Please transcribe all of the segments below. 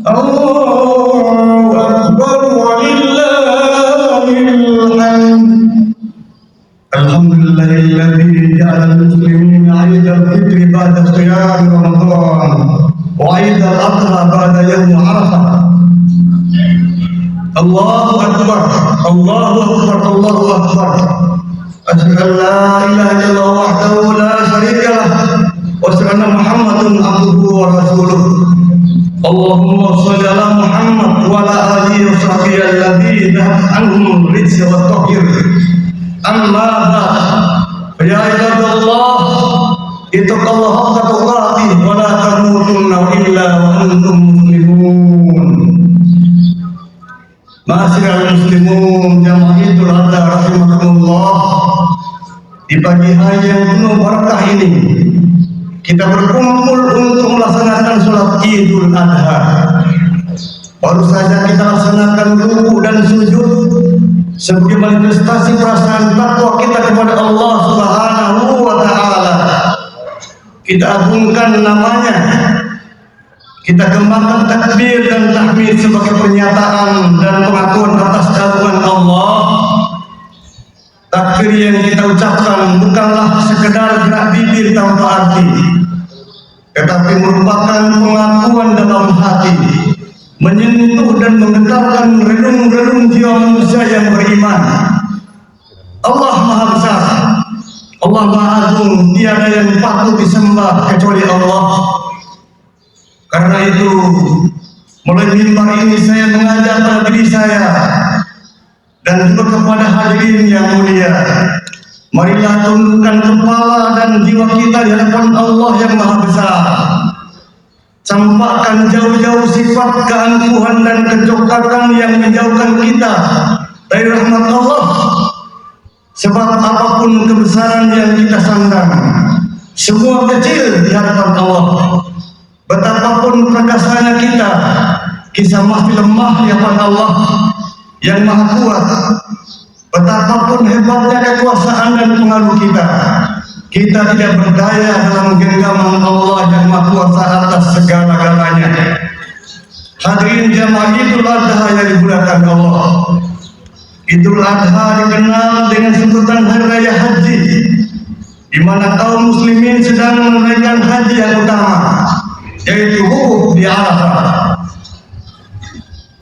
Allahu Akbar walillahil hamd. Alhamdulillahilladzi ja'ala al-muslimina 'idal fitri ba'da qiyam Ramadan wa 'idal adha ba'da yaum Arafah. Allahu Akbar, Allahu Akbar, Allahu Akbar. Asyhadu an la ilaha illallah wahdahu la syarika lah wa asyhadu anna Muhammadan abduhu wa rasuluh. Allahumma shalli ala Muhammad wa ala alihi wa sahbihi alladzina anhum rijsa wa tahhir. Amma ba'd, ya ibadallah, ittaqullaha haqqa tuqatih wa la tamutunna illa wa antum muslimun. Ma'asyiral muslimun, jamaah Idul Adha rahimakumullah. Di pagi hari yang penuh barakah ini, kita berkumpul untuk melaksanakan sholat Idul Adha. Baru saja kita laksanakan ruku dan sujud sebagai manifestasi perasaan takwa kita kepada Allah Subhanahu wa Ta'ala. Kita agungkan namanya, kita kembangkan takbir dan tahmid sebagai pernyataan dan pengakuan atas keagungan Allah. Takbir yang kita ucapkan bukanlah sekedar gerak bibir tanpa arti, tetapi merupakan pengakuan dalam hati, menyentuh dan menggetarkan relung-relung jiwa manusia yang beriman. Allah Maha Besar, Allah Maha Agung, tiada yang patut disembah kecuali Allah. Karena itu, mulai mimbar ini saya mengajak pada diri saya dan juga kepada hadirin yang mulia, marilah tundukkan kepala dan jiwa kita di hadapan Allah yang Maha Besar. Campakkan jauh-jauh sifat keangkuhan dan kecokatan yang menjauhkan kita dari rahmat Allah. Sebab apapun kebesaran yang kita sandang, semua kecil di hadapan Allah. Betapapun perkasanya kita masih lemah di hadapan Allah yang Maha Kuat. Betapapun hebatnya kekuasaan dan pengaruh kita tidak berdaya dalam genggaman Allah yang Maha Kuasa atas segala-galanya. Hadirin jamaah Idul Adha yang dimuliakan Allah. Idul Adha dikenal dengan sebutan Hari Raya Haji, di mana kaum muslimin sedang menunaikan haji yang utama, yaitu wukuf di Arafah.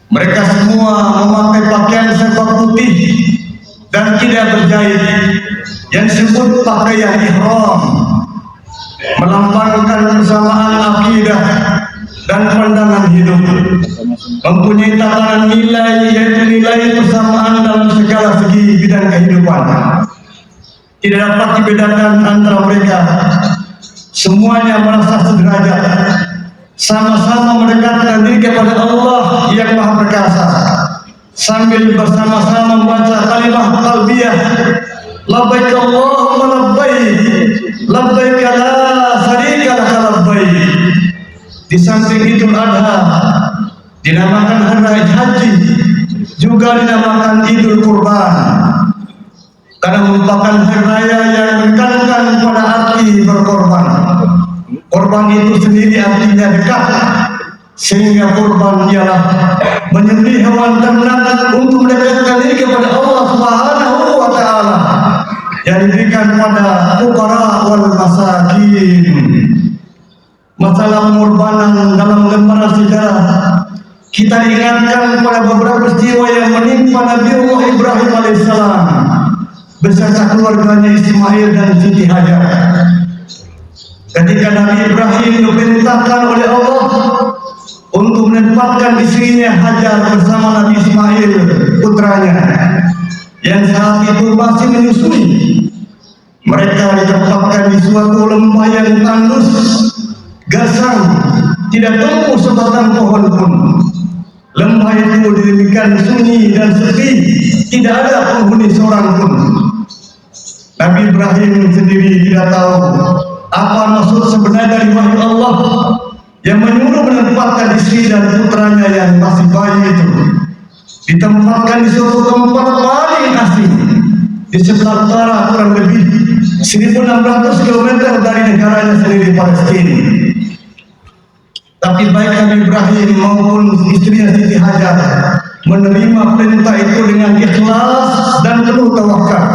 Mereka semua memakai pakaian serba putih dan tidak berjahit, yang disebut pakaian ihram, melambangkan persamaan akidah dan pandangan hidup, mempunyai tatanan nilai, yaitu nilai persamaan dalam segala segi bidang kehidupan. Tidak dapat dibedakan antara mereka, semuanya merasa sederajat, sama-sama mendekatkan diri kepada Allah yang Maha Perkasa, sambil bersama-sama membaca kalimat talbiyah, labbaik Allahumma labbaik, labbaik la syarika lak labbaik. Di samping Idul Adha dinamakan Hari Raya Haji, juga dinamakan Idul Kurban, karena merupakan hari raya yang menekankan pada arti berkorban. Korban itu sendiri artinya dekat, sehingga korban ialah menyembelih hewan ternak untuk mendekatkan diri kepada Allah Subhanahu wa Ta'ala yang diberikan pada fuqara wal masakin. Masalah pengorbanan dalam lembaran sejarah, kita diingatkan pada beberapa peristiwa yang menimpa Nabi Allah Ibrahim alaihissalam beserta keluarganya Ismail dan Siti Hajar. Ketika Nabi Ibrahim diperintahkan oleh Allah untuk menempatkan istrinya Hajar bersama Nabi Ismail putranya yang saat itu masih menyusui, mereka ditempatkan di suatu lembah yang tandus, gersang, tidak tumbuh sebatang pohon pun. Lembah itu demikian sunyi dan sepi, tidak ada penghuni seorang pun. Nabi Ibrahim sendiri tidak tahu apa maksud sebenarnya dari wahyu Allah yang menyuruh menempatkan istri dan putranya yang masih bayi itu ditempatkan di suatu tempat paling asing di sebelah utara, kurang lebih 1.600 km dari negaranya sendiri, Palestina. Tapi baik Nabi Ibrahim maupun istrinya Siti Hajar menerima perintah itu dengan ikhlas dan penuh tawakal.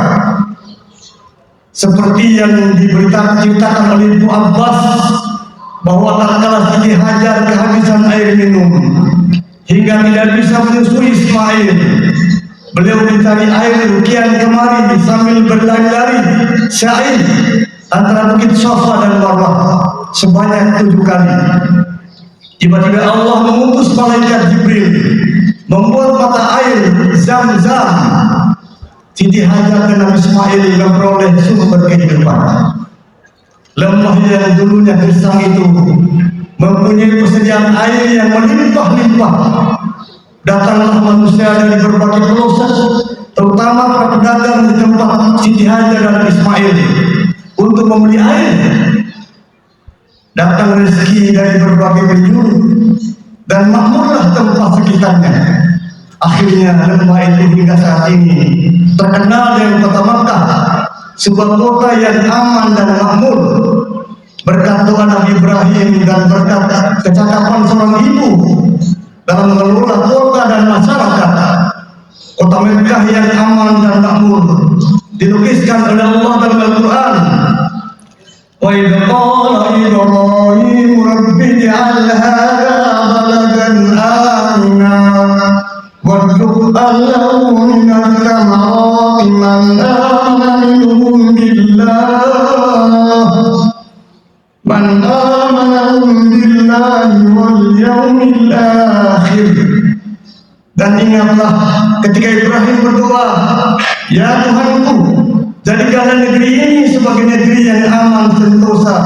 Seperti yang diceritakan oleh Ibu Abbas bahwa tatkala Siti Hajar kehabisan air minum hingga tidak bisa menyusui Ismail, beliau mencari air kian kemari sambil berlari-lari sa'i antara Bukit Safa dan Marwah sebanyak 7 kali. Tiba-tiba Allah mengutus malaikat Jibril membuat mata air Zam-Zam. Siti Hajar dan Nabi Ismail memperoleh sumber kehidupan. Lembah yang dulunya gersang itu mempunyai persediaan air yang melimpah-limpah. Datanglah manusia dari berbagai pelosok, terutama para pedagang di tempat Siti Hajar dan Ismail untuk membeli air. Datang rezeki dari berbagai penjuru dan makmurlah tempat sekitarnya. Akhirnya lembah itu hingga saat ini terkenal dengan kota Makkah, sebuah kota yang aman dan makmur. Berkat doa Nabi Ibrahim dan berkat kecakapan seorang ibu dalam mengelola kota dan masyarakat, kota Makkah yang aman dan makmur dilukiskan oleh Allah dalam Al-Quran. Wa idh qala Ibrahim rabbi ij'al hadha baladan amina warzuq ahlahu minat thamarati man amana minhum billahi wal yawmil akhir. Dan ingatlah ketika Ibrahim berdoa, ya Tuhanku, jadikanlah negeri ini sebagai negeri yang aman sentosa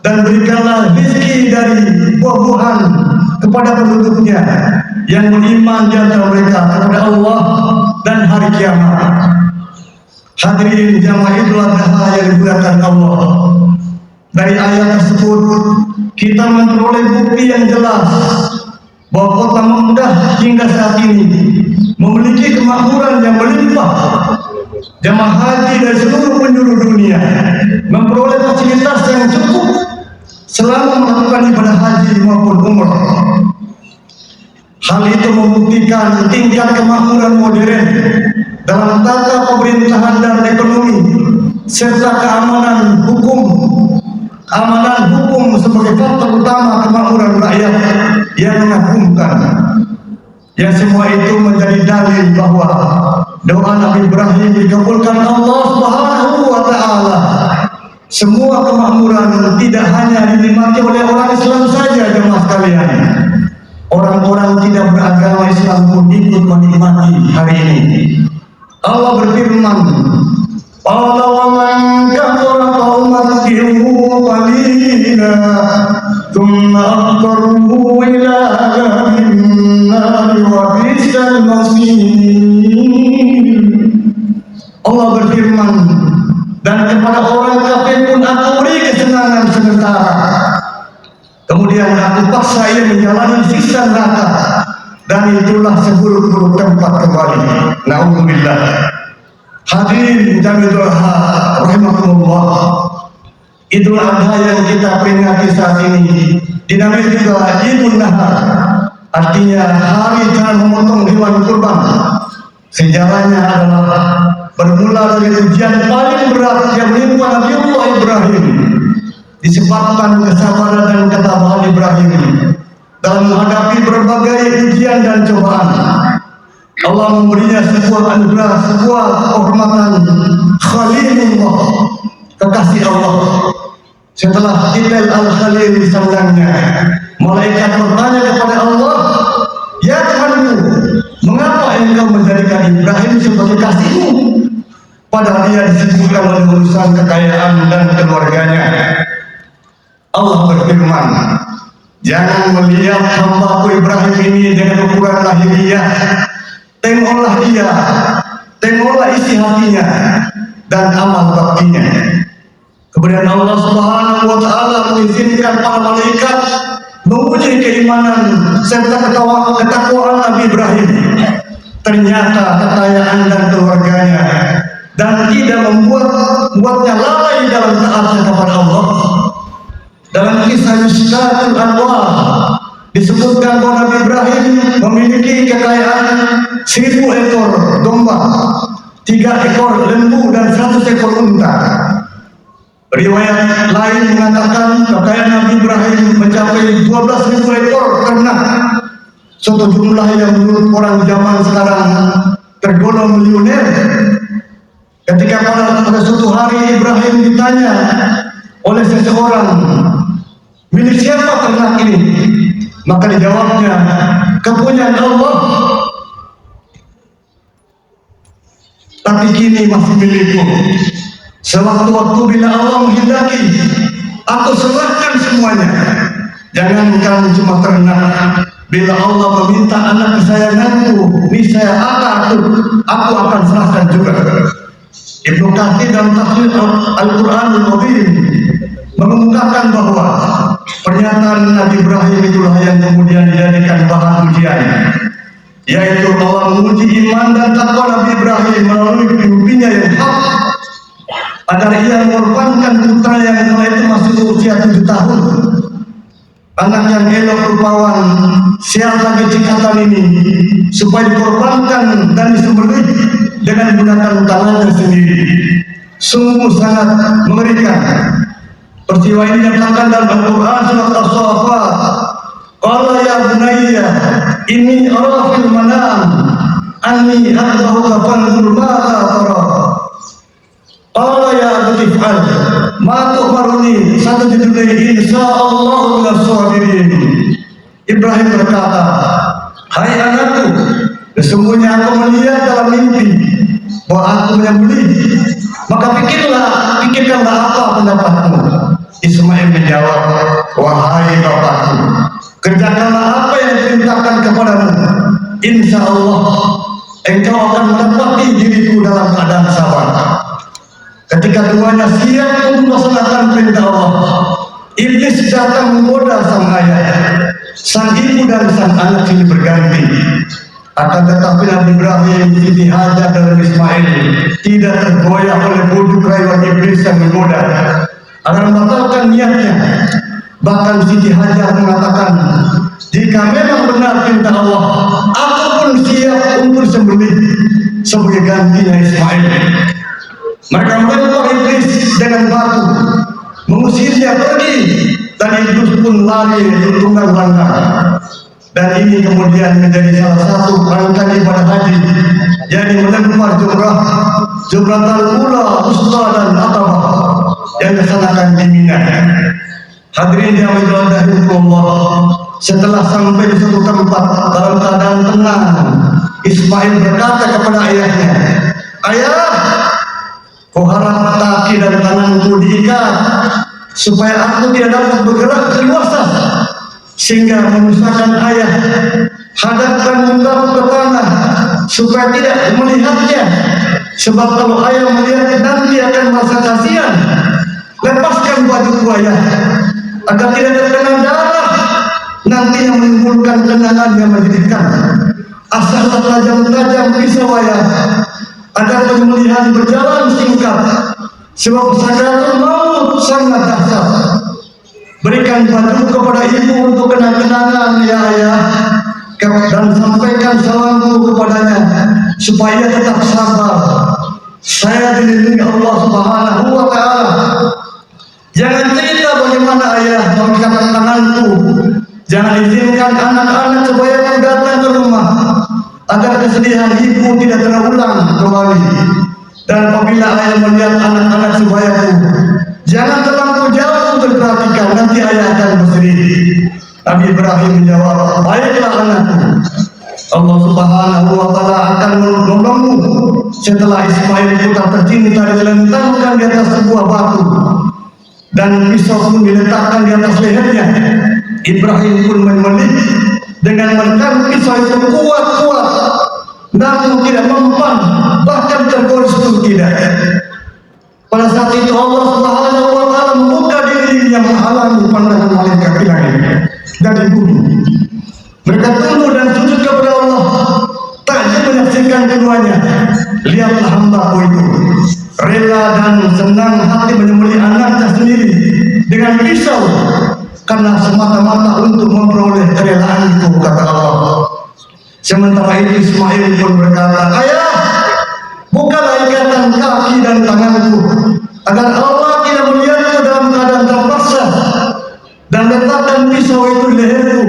dan berikanlah rezeki dari buah-buahan kepada penduduknya yang beriman di antara mereka kepada Allah dan hari kiamat. Hadirin jamaah Idul Adha yang dimuliakan Allah, dari ayat tersebut kita memperoleh bukti yang jelas bahwa kota Makkah hingga saat ini memiliki kemakmuran yang melimpah. Jamaah haji dari seluruh penjuru dunia memperoleh fasilitas yang cukup selama melakukan ibadah haji maupun umrah. Hal itu membuktikan tingkat kemakmuran modern dalam tata pemerintahan dan ekonomi serta keamanan hukum. Amanan hukum sebagai faktor utama kemakmuran rakyat yang mengagumkan. Yang semua itu menjadi dalil bahwa doa Nabi Ibrahim dikabulkan Allah Subhanahu wa Ta'ala. Semua kemakmuran tidak hanya dinikmati oleh orang Islam saja, jemaah sekalian. Orang-orang tidak beragama Islam pun ikut menikmati hari ini. Allah berfirman, "Qala wa man kafara fa'umatti'uhu qalila, thumma aqtarruhu ila adhabin nar wa bi'sal masir." Allah berfirman, dan kepada orang kafir pun aku beri kesenangan sementara, kemudian aku paksa ia menjalani siksa neraka, dan itulah seburuk-buruk tempat kembali. Na'udzubillah. Hadirin jamaah Idul Adha rahimakumullah, Idul Adha yang kita peringati saat ini dinamai juga Idul Nahar, artinya hari jalan memotong hewan kurban. Sejarahnya adalah bermula dari ujian paling berat yang menimpa Nabi Allah Ibrahim, disebabkan kesabaran dan ketabahan Ibrahim dalam menghadapi berbagai ujian dan cobaan. Allah memberinya sebuah anugerah, sebuah kehormatan Khalilullah, kekasih Allah. Setelah Ibrahim al-Khalil disandangnya, malaikat bertanya kepada Allah, "Ya Tuhanku, mengapa engkau menjadikan Ibrahim sebagai kasihmu, padahal dia disibukkan oleh urusan kekayaan dan keluarganya?" Allah berfirman, "Jangan melihat hambaku Ibrahim ini dengan ukuran lahiriah. Tengoklah dia, tengoklah isi hatinya dan amal baktinya." Kemudian Allah Subhanahu wa Ta'ala mengizinkan para malaikat menguji keimanan serta ketakwaan Nabi Ibrahim. Ternyata kekayaan dan keluarganya dan tidak membuatnya lalai dalam taat kepada Allah. Dalam kisah Mishkatul Anwar disebutkan bahwa Nabi Ibrahim memiliki kekayaan 1000 ekor domba, 3 ekor lembu dan 100 ekor unta. Riwayat lain mengatakan kekayaan Nabi Ibrahim mencapai 12.000 ekor ternak, suatu jumlah yang menurut orang zaman sekarang tergolong miliuner. Ketika pada suatu hari Ibrahim ditanya oleh seseorang, milik siapa ternak ini? Maka dijawabnya, kepunyaan Allah, tapi kini masih milikku. Sewaktu-waktu bila Allah menghendaki, aku serahkan semuanya. Jangankan cuma ternak, bila Allah meminta anak kesayanganku, niscaya aku akan serahkan juga. Ibnu Katsir dalam tafsir Al-Qur'anul Karim mengemukakan bahwa pernyataan Nabi Ibrahim itulah yang kemudian dijadikan bahan ujian, yaitu Allah menguji iman dan takwa Nabi Ibrahim melalui mimpinya yang hak, agar ia mengorbankan putra yang kala itu masih berusia 7 tahun. Anak yang elok rupawan, siap lagi cikatan ini, supaya dikorbankan dan disembelih dengan menggunakan tangannya sendiri. Sungguh sangat mengerikan. Peristiwa ini dinyatakan dalam Al-Quran surat As-Saffat. Qala ya bunayya inni ara fil manam anni adbahuka fanzur madza tara. Qala ya abati if'al ma tu'maruni satajiduni insyaallahu minas sabirin. Ibrahim berkata, hai anakku, sesungguhnya aku melihat dalam mimpi bahwa aku menyembelih, maka pikirkanlah apa pendapatmu. Ismail menjawab, wahai bapakku, kerjakanlah apa yang diperintahkan kepadamu. Insya Allah engkau akan menepati diriku dalam keadaan sabar. Ketika keduanya siap untuk melaksanakan perintah Allah, iblis datang menggoda sang ayah. Sang ibu dan sang anak ini berganti. Akan tetapi Nabi Ibrahim, Siti Hajar dan Ismail tidak tergoyah oleh bujuk rayuan iblis yang menggoda agar membatalkan niatnya. Bahkan Siti Hajar mengatakan, jika memang benar perintah Allah, aku pun siap untuk disembelih sebagai gantinya Ismail. Mereka melempar iblis dengan batu, mengusirnya pergi, dan iblis pun lari tunggang langkah. Dan ini kemudian menjadi salah satu rangkaian ibadah haji, yakni melempar jumratul ula, wusta dan aqabah yang dilaksanakan di Mina. Hadirin yang Allah, setelah sampai di suatu tempat dalam keadaan tenang, Ismail berkata kepada ayahnya, ayah, kau harap kaki dan tanganku diikat supaya aku tidak dapat bergerak leluasa sehingga menyusahkan ayah. Hadapkan mukamu ke tanah supaya tidak melihatnya, sebab kalau ayah melihat nanti akan merasa kasihan. Lepaskan bajuku ayah agar tidak terkena darah nanti yang menimbulkan kenangan yang menyedihkan. Asal tajam-tajam pisau ayah agar penyembelihan berjalan singkat, sebab sakaratul maut sangat dahsyat. Berikan baju kepada ibu untuk kenang-kenangan ya ayah, dan sampaikan salamku kepadanya supaya tetap sabar. Saya dilindungi Allah Subhanahu wa Ta'ala. Jangan cerita bagaimana ayah mengikat tanganku. Jangan izinkan anak-anak supaya datang ke rumah agar kesedihan ibu tidak terulang kembali. Dan apabila ayah melihat anak-anak sebayaku, jangan terlalu jauh untuk perhatikan, nanti ayah akan bersedih. Nabi Ibrahim menjawab, baiklah anakku, Allah Subhanahu wa Ta'ala akan menolongmu. Setelah Ismail putra tercinta dilentangkan di atas sebuah batu dan pisau pun diletakkan di atas lehernya, Ibrahim pun menyembelih dengan menekan pisau itu kuat-kuat, namun tidak mempan, bahkan tergoris pun tidak. Pada saat itu Allah Subhanahu wa Ta'ala membuka dirinya menghalangi pandangan malaikat lain dari bumi. Mereka tunduk dan sujud kepada Allah, takjub menyaksikan keduanya. Lihatlah hamba-Ku itu rela dan senang hati menyembelih anaknya sendiri dengan pisau, karena semata-mata untuk memperoleh kerelaan itu, kata Allah. Sementara itu Ismail pun berkata, ayah, bukalah ikatan kaki dan tanganku, agar Allah tidak melihatku dalam keadaan terpaksa, dan letakkan pisau itu di leherku,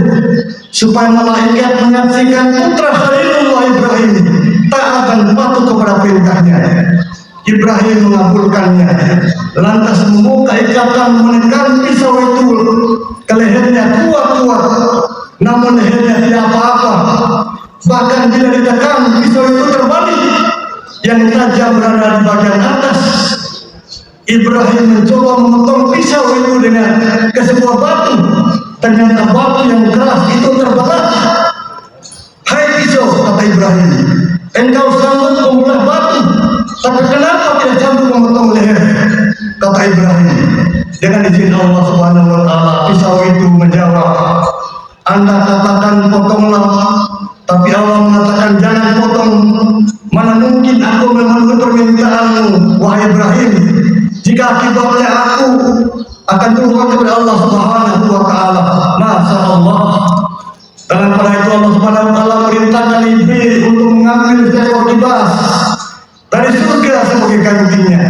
supaya malaikat menyaksikan putra Khalilullah Ibrahim taat dan patuh kepada perintahnya. Ibrahim mengabulkannya, lantas membuka ikatan, menekan pisau itu ke lehernya kuat-kuat, namun lehernya tidak apa-apa. Bahkan bila ditekan, pisau itu terbalik, yang tajam berada di bagian atas. Ibrahim mencoba memotong pisau itu dengan ke sebuah batu, ternyata batu yang keras itu terbelah. Hai pisau, kata Ibrahim, engkau sanggup membelah batu, tapi kenapa tidak sanggup memotong leher? Kata Ibrahim, dengan izin Allah Subhanahu wa Ta'ala, pisau itu menjawab, Anda katakan potonglah, tapi Allah mengatakan jangan potong. Mana mungkin aku memenuhi permintaanmu, wahai Ibrahim, jika akibatnya aku akan berubah kepada Allah Subhanahu wa Ta'ala. Masya Allah. Dan pada itu Allah Subhanahu wa Ta'ala merintahkan Ibrahim untuk mengambil seekor kibas dari surga sebagai gantinya.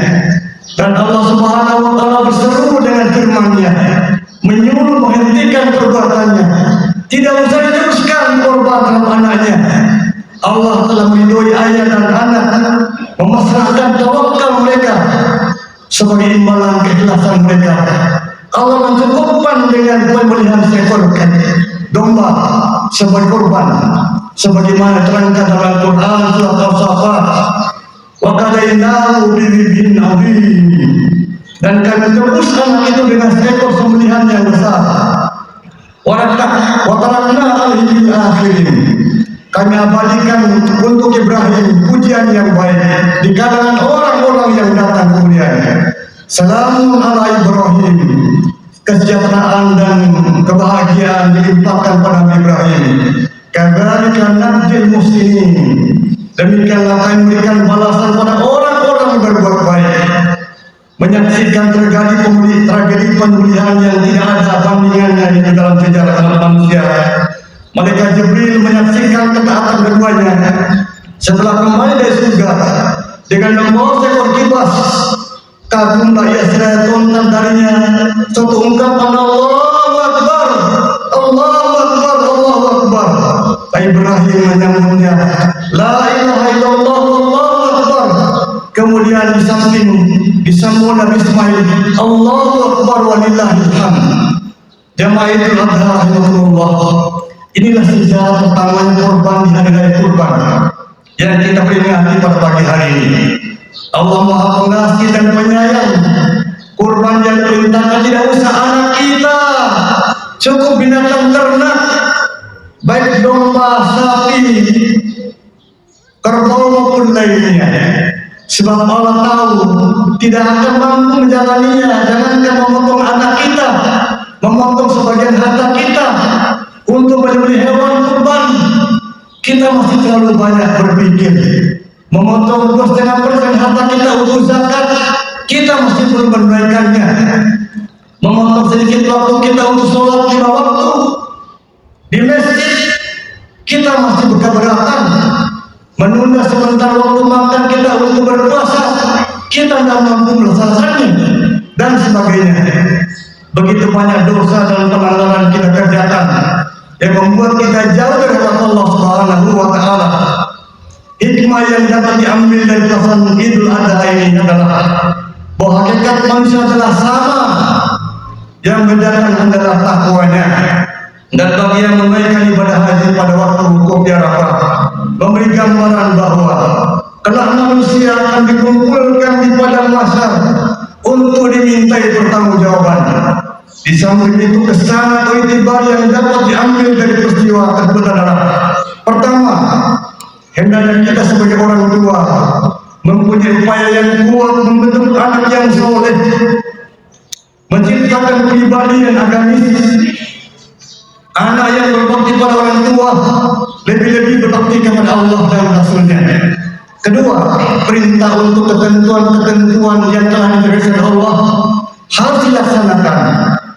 Dan Allah Subhanahu wa Ta'ala berseru dengan firman-Nya, menyuruh menghentikan perbuatannya, tidak usah diteruskan korban terhadap anaknya. Allah telah meridhoi ayah dan anak, memasrahkan tawakal mereka sebagai imbalan keikhlasan mereka. Allah mencukupkan dengan pembelian seekor domba sebagai korban, sebagaimana terangkan dalam Quran surat Al-Safat, wa qadainahu bi-dhibhin 'adzim, dan kami tebus anak itu dengan seekor sembelihan yang besar. Wa tarakna 'alaihi fil akhirin, kami abadikan untuk Ibrahim pujian yang baik di kalangan orang-orang yang datang kemudiannya. Salamun ala Ibrahim, kesejahteraan dan kebahagiaan dilimpahkan pada Ibrahim. Kadzalika nadzil muhsinin, demikianlah kami memberikan balasan pada orang-orang yang berbuat baik. Menyaksikan tragedi pembulian yang tidak ada bandingannya di dalam sejarah manusia, malaikat Jibril menyaksikan ketaatan keduanya setelah kembali dari surga dengan membawa seekor kibas. Kagumlah ia seraya tonton darinya suatu ungkapan Allahu Akbar, Allahu Akbar, Allahu Akbar. Ibrahim menyambutnya, La ilaha illallah, Allahu Akbar. Kemudian disambung Nabi Ismail, Allahu Akbar walillahil hamd. Jamaah Idul Adha rahimahullah. Inilah sejarah pertamanya kurban di hari raya kurban yang kita peringati pada pagi hari ini. Allah Maha Pengasih dan Penyayang. Kurban yang diperintahkan tidak usah anak kita, cukup binatang ternak, baik domba, sapi, kerbau maupun lainnya. Sebab Allah tahu tidak akan mampu menjalaninya. Jangankan memotong anak kita, memotong sebagian harta kita untuk menyembelih hewan kurban, kita masih terlalu banyak berpikir. Memotong 2,5% harta kita untuk zakat, kita masih belum menunaikannya. Memotong sedikit waktu kita untuk sholat 5 waktu di masjid, kita masih keberatan. Menunda sebentar waktu makan kita untuk berpuasa, kita tidak mampu melaksanakannya, dan sebagainya. Begitu banyak dosa dan pelanggaran kita kerjakan yang membuat kita jauh dari Allah Subhanahu wa Ta'ala. Hikmah yang dapat diambil dari pelaksanaan Idul Adha ini adalah bahwa hakikat manusia adalah sama, yang membedakan adalah takwanya. Dan bagi yang menunaikan ibadah haji pada waktu wukuf di Arafah, memberi gambaran bahwa kelak manusia akan dikumpulkan di padang mahsyar untuk dimintai pertanggungjawaban. Di samping itu kesan atau itibar yang dapat diambil dari peristiwa tersebut adalah: pertama, hendaknya kita sebagai orang tua mempunyai upaya yang kuat membentuk anak yang soleh, menciptakan kepribadian agamis. Anak yang berbakti pada orang tua lebih-lebih berbakti kepada Allah dan Rasulnya. Kedua, perintah untuk ketentuan-ketentuan yang telah diberikan Allah harus dilaksanakan,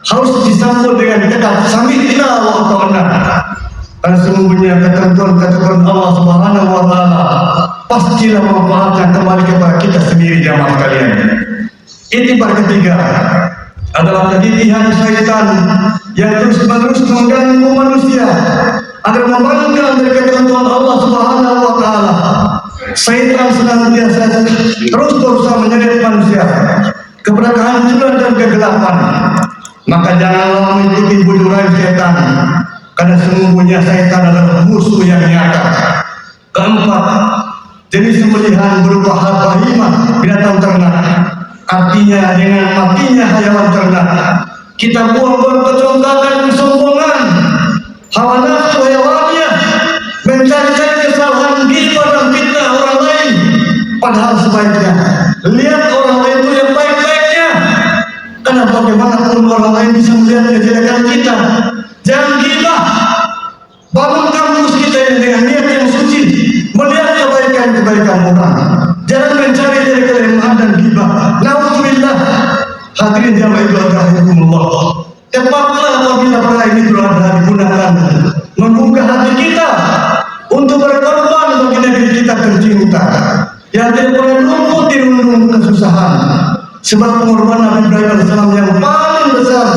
harus disambut dengan kata sami'na wa ata'na. Dan sesungguhnya ketentuan Allah Subhanahu wa taala pastilah memanfaatkan kembali kepada kita sendiri jamaah sekalian. Itibar ketiga adalah kegigihan syaitan yang terus-menerus mengganggu manusia agar membangkang dari ketentuan Allah Subhanahu wa taala. Syaitan senantiasa terus berusaha menyeret manusia kepada kehancuran dan kegelapan. Maka janganlah mengikuti bujuran syaitan, karena sesungguhnya syaitan adalah musuh yang nyata. Keempat, jenis sembelihan berupa bahimah binatang ternak. Artinya dengan matinya hayawan ternak, kita buang-buang kecontohan kesombongan, hawa nafsu hayawannya, mencari-cari kesalahan ghibah dan fitnah orang lain. Padahal sebaiknya lihat orang lain itu yang baik-baiknya, karena bagaimanapun orang lain bisa melihat kejelekan kita. Jangan ghibah. Bangun kampus kita yang dengan niat yang suci, melihat kebaikan-kebaikan orang. Jangan mencari dari kelemahan dan ghibah. Nauzubillah. Hadirin jamaah ibadah rahimakumullah. Tepatlah apabila perkara ini telah digunakan menggugah hati kita untuk berkorban bagi negeri kita tercinta, yang tidak boleh luput di rundung kesusahan. Sebab pengorbanan Nabi Ibrahim AS yang paling besar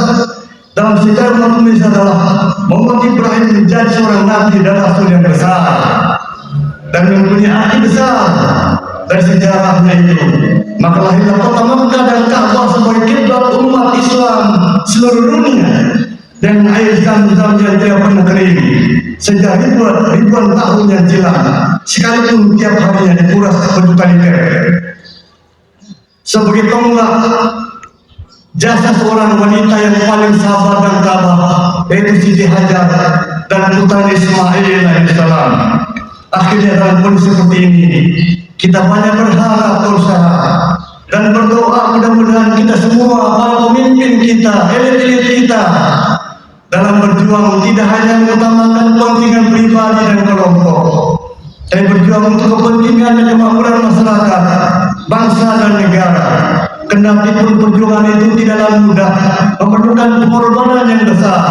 dalam sejarah umat Indonesia adalah membuat Ibrahim menjadi seorang nabi dan rasul yang besar dan mempunyai arti besar dari sejarahnya itu. Maka lahirlah kota Makkah dan Ka'bah sebagai kiblat umat Islam seluruh dunia, dan air Zam-Zam yang tidak pernah kering sejak ribuan tahun yang silam, sekalipun tiap harinya dikuras berjuta liter. Sebagai tonggak jasa seorang wanita yang paling sabar dan tabah, yaitu Siti Hajar dan putra Ismail alaihissalam. Akhirnya dalam kondisi seperti ini, kita banyak berharap, berusaha dan berdoa mudah-mudahan kita semua, para pemimpin kita, elit-elit kita, dalam berjuang tidak hanya mengutamakan kepentingan pribadi dan kelompok, tapi berjuang untuk kepentingan dan kemakmuran masyarakat, bangsa dan negara. Kendati pun perjuangan itu tidaklah mudah, memerlukan pengorbanan yang besar.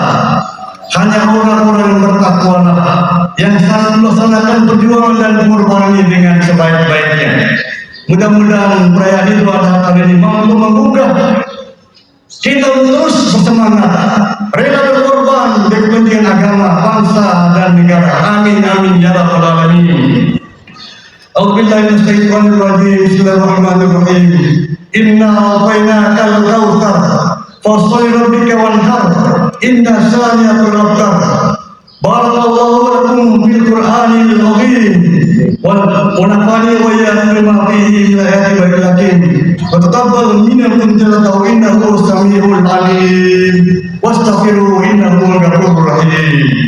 Hanya orang-orang yang bertakwa yang selalu melaksanakan perjuangan dan pengorbanan ini dengan sebaik-baiknya. Mudah-mudahan perayaan Idul Adha kali ini mampu menggugah kita terus bersemangat, rela berkorban demi kepentingan agama, bangsa dan negara. Amin amin ya rabbal alamin. A'udzubillahi minasyaitonir rajim. Bismillahirrahmanirrahim. Inna a'tainakal kautsar fasholli lirabbika wanhar. Inna syani'akal abtar. Barakallahu lakum fil Qur'anil azim wa nafa'ani wa iyyakum bima fihi min ayati wa bayyinatin. Wa taqabbal minkum innahu samiul alim. Wastaghfiru innahu ghafurur rahim.